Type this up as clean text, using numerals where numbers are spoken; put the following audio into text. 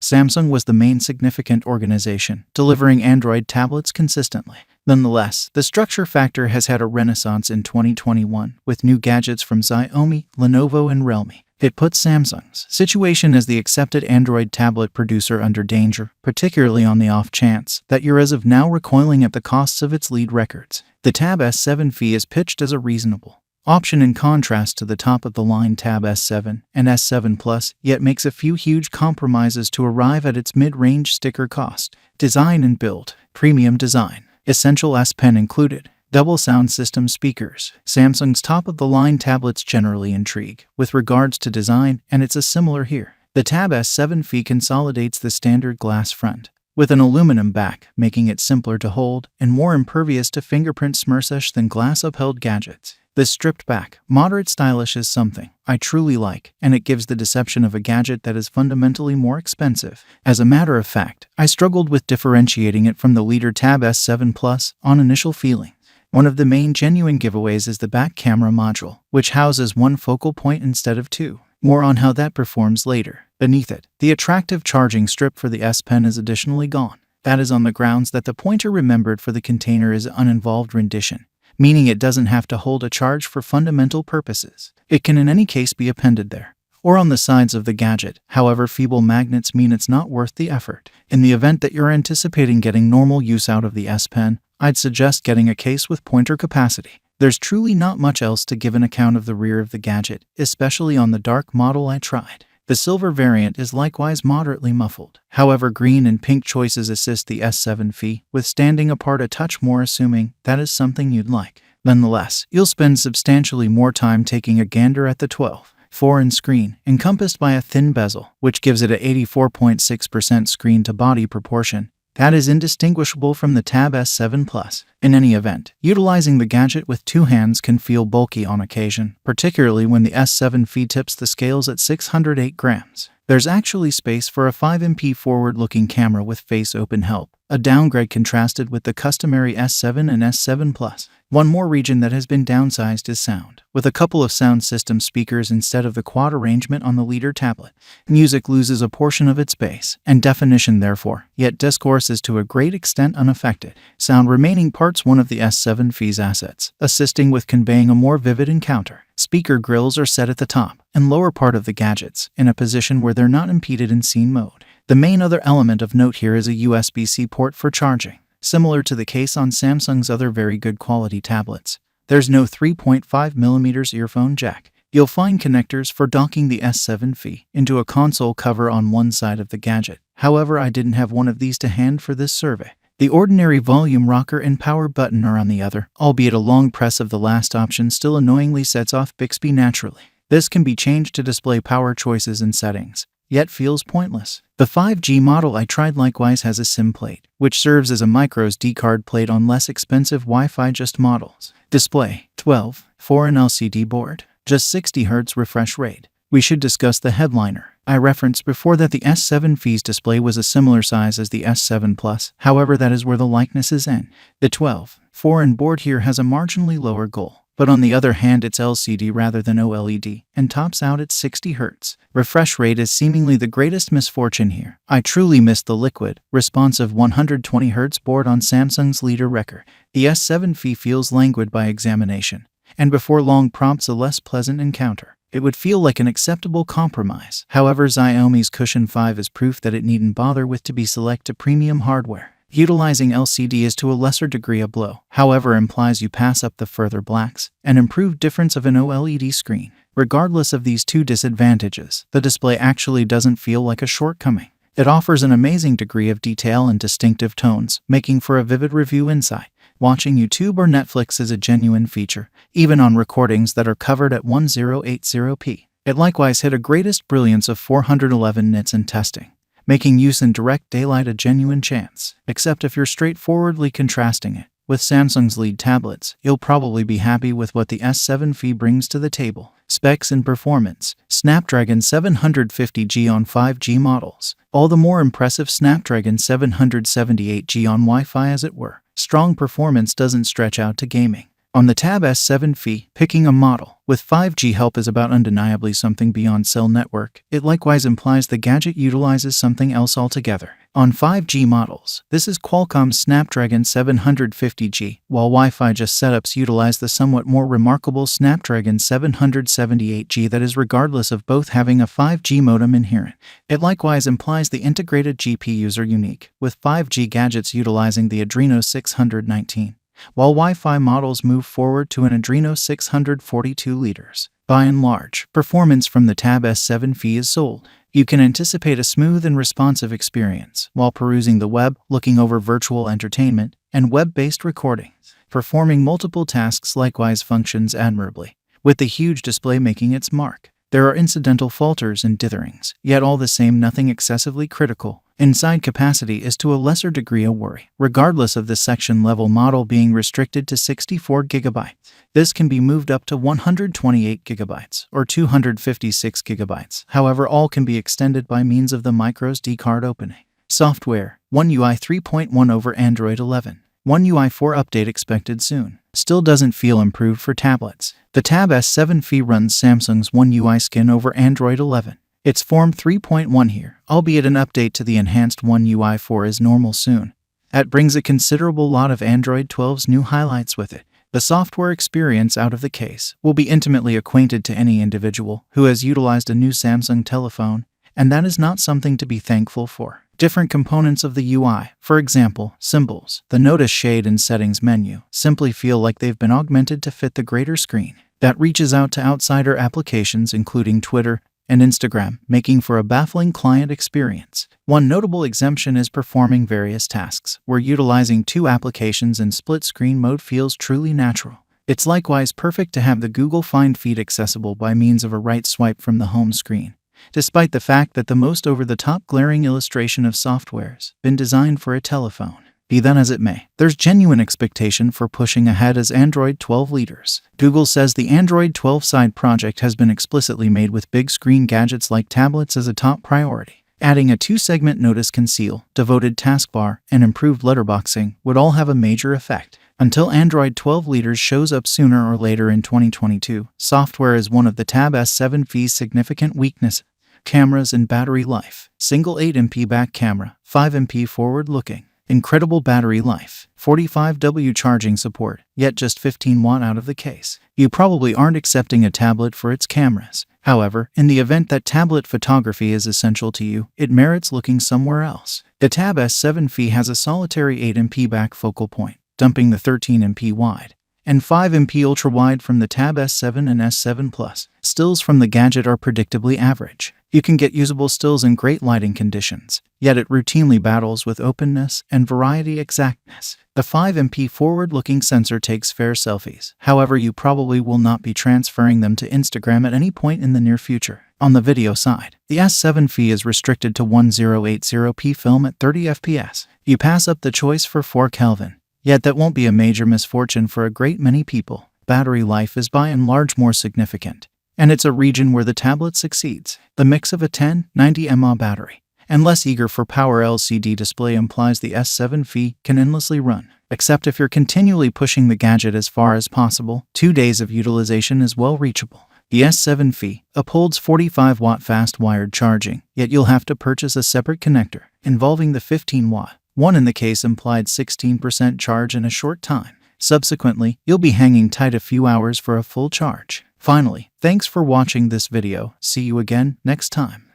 Samsung was the main significant organization, delivering Android tablets consistently. Nonetheless, the structure factor has had a renaissance in 2021, with new gadgets from Xiaomi, Lenovo, and Realme. It puts Samsung's situation as the accepted Android tablet producer under danger, particularly on the off chance that you're as of now recoiling at the costs of its lead records. The Tab S7 fee is pitched as a reasonable option in contrast to the top-of-the-line Tab S7 and S7 Plus, yet makes a few huge compromises to arrive at its mid-range sticker cost. Design and build. Premium design. Essential S Pen included. Double sound system speakers. Samsung's top-of-the-line tablets generally intrigue with regards to design, and it's a similar here. The Tab S7 fee consolidates the standard glass front with an aluminum back, making it simpler to hold and more impervious to fingerprint smudge than glass-upheld gadgets. This stripped back, moderate stylish is something I truly like, and it gives the deception of a gadget that is fundamentally more expensive. As a matter of fact, I struggled with differentiating it from the leader Tab S7 Plus on initial feeling. One of the main genuine giveaways is the back camera module, which houses one focal point instead of two. More on how that performs later. Beneath it, the attractive charging strip for the S Pen is additionally gone. That is on the grounds that the pointer remembered for the container is an uninvolved rendition, meaning it doesn't have to hold a charge for fundamental purposes. It can in any case be appended there, or on the sides of the gadget. However, feeble magnets mean it's not worth the effort. In the event that you're anticipating getting normal use out of the S Pen, I'd suggest getting a case with pointer capacity. There's truly not much else to give an account of the rear of the gadget, especially on the dark model I tried. The silver variant is likewise moderately muffled. However, green and pink choices assist the S7 fee, with standing apart a touch more, assuming that is something you'd like. Nonetheless, you'll spend substantially more time taking a gander at the 12:4-inch screen, encompassed by a thin bezel, which gives it a 84.6% screen-to-body proportion. That is indistinguishable from the Tab S7 Plus. In any event, utilizing the gadget with two hands can feel bulky on occasion, particularly when the S7 fee tips the scales at 608 grams. There's actually space for a 5MP forward-looking camera with face open help, a downgrade contrasted with the customary S7 and S7 Plus. One more region that has been downsized is sound, with a couple of sound system speakers instead of the quad arrangement on the leader tablet. Music loses a portion of its bass and definition therefore, yet discourse is to a great extent unaffected. Sound remaining parts one of the S7 fee's assets, assisting with conveying a more vivid encounter. Speaker grills are set at the top and lower part of the gadgets, in a position where they're not impeded in scene mode. The main other element of note here is a USB-C port for charging. Similar to the case on Samsung's other very good quality tablets, there's no 3.5mm earphone jack. You'll find connectors for docking the S7 fee into a console cover on one side of the gadget. However, I didn't have one of these to hand for this survey. The ordinary volume rocker and power button are on the other, albeit a long press of the last option still annoyingly sets off Bixby naturally. This can be changed to display power choices and settings, yet feels pointless. The 5G model I tried likewise has a SIM plate, which serves as a microSD card plate on less expensive Wi-Fi just models. Display, 12:4 and LCD board, just 60Hz refresh rate. We should discuss the headliner. I referenced before that the S7 fee's display was a similar size as the S7 Plus, however that is where the likenesses end. The 12:4 and board here has a marginally lower goal, but on the other hand it's LCD rather than OLED, and tops out at 60Hz. Refresh rate is seemingly the greatest misfortune here. I truly missed the liquid, responsive 120Hz board on Samsung's leader record. The S7 fee feels languid by examination, and before long prompts a less pleasant encounter. It would feel like an acceptable compromise. However, Xiaomi's Cushion 5 is proof that it needn't bother with to be select to premium hardware. Utilizing LCD is to a lesser degree a blow, however implies you pass up the further blacks and improved difference of an OLED screen. Regardless of these two disadvantages, the display actually doesn't feel like a shortcoming. It offers an amazing degree of detail and distinctive tones, making for a vivid review insight. Watching YouTube or Netflix is a genuine feature, even on recordings that are covered at 1080p. It likewise hit a greatest brilliance of 411 nits in testing, making use in direct daylight a genuine chance. Except if you're straightforwardly contrasting it with Samsung's lead tablets, you'll probably be happy with what the S7 fee brings to the table. Specs and performance. Snapdragon 750G on 5G models. All the more impressive Snapdragon 778G on Wi-Fi as it were. Strong performance doesn't stretch out to gaming. On the Tab S7 FE, picking a model with 5G help is about undeniably something beyond cell network. It likewise implies the gadget utilizes something else altogether. On 5G models, this is Qualcomm's Snapdragon 750G, while Wi-Fi just setups utilize the somewhat more remarkable Snapdragon 778G that is regardless of both having a 5G modem inherent. It likewise implies the integrated GPUs are unique, with 5G gadgets utilizing the Adreno 619. While Wi-Fi models move forward to an Adreno 642 liters. By and large, performance from the Tab S7 FE is sold. You can anticipate a smooth and responsive experience while perusing the web, looking over virtual entertainment, and web-based recordings. Performing multiple tasks likewise functions admirably, with the huge display making its mark. There are incidental falters and ditherings, yet all the same nothing excessively critical. Inside capacity is to a lesser degree a worry, regardless of the section-level model being restricted to 64 GB. This can be moved up to 128 GB or 256 GB. However, all can be extended by means of the microSD card opening. Software: One UI 3.1 over Android 11. One UI 4 update expected soon. Still doesn't feel improved for tablets. The Tab S7 FE runs Samsung's One UI skin over Android 11. It's Form 3.1 here, albeit an update to the enhanced One UI 4 is normal soon. That brings a considerable lot of Android 12's new highlights with it. The software experience out of the case will be intimately acquainted to any individual who has utilized a new Samsung telephone, and that is not something to be thankful for. Different components of the UI, for example, symbols, the notice shade and settings menu, simply feel like they've been augmented to fit the greater screen that reaches out to outsider applications including Twitter and Instagram, making for a baffling client experience. One notable exemption is performing various tasks, where utilizing two applications in split-screen mode feels truly natural. It's likewise perfect to have the Google Find feed accessible by means of a right swipe from the home screen, despite the fact that the most over-the-top glaring illustration of software's been designed for a telephone. Be that as it may, there's genuine expectation for pushing ahead as Android 12 leaders. Google says the Android 12 side project has been explicitly made with big screen gadgets like tablets as a top priority. Adding a 2-segment notice conceal, devoted taskbar, and improved letterboxing would all have a major effect. Until Android 12 leaders shows up sooner or later in 2022, software is one of the Tab S7 FE's significant weaknesses. Cameras and battery life. Single 8MP back camera, 5MP forward-looking. Incredible battery life, 45W charging support, yet just 15 watt out of the case. You probably aren't accepting a tablet for its cameras. However, in the event that tablet photography is essential to you, it merits looking somewhere else. The Tab S7 FE has a solitary 8MP back focal point, dumping the 13MP wide, and 5MP ultra-wide from the Tab S7 and S7 Plus. Stills from the gadget are predictably average. You can get usable stills in great lighting conditions, yet it routinely battles with openness and variety exactness. The 5MP forward-looking sensor takes fair selfies. However, you probably will not be transferring them to Instagram at any point in the near future. On the video side, the S7 FE is restricted to 1080p film at 30 fps. You pass up the choice for 4 Kelvin. Yet that won't be a major misfortune for a great many people. Battery life is by and large more significant, and it's a region where the tablet succeeds. The mix of a 1090 mAh battery and less eager for power LCD display implies the S7 FE can endlessly run. Except if you're continually pushing the gadget as far as possible, 2 days of utilization is well reachable. The S7 FE upholds 45 watt fast wired charging, yet you'll have to purchase a separate connector involving the 15 watt. One in the case implied 16% charge in a short time. Subsequently, you'll be hanging tight a few hours for a full charge. Finally, thanks for watching this video. See you again next time.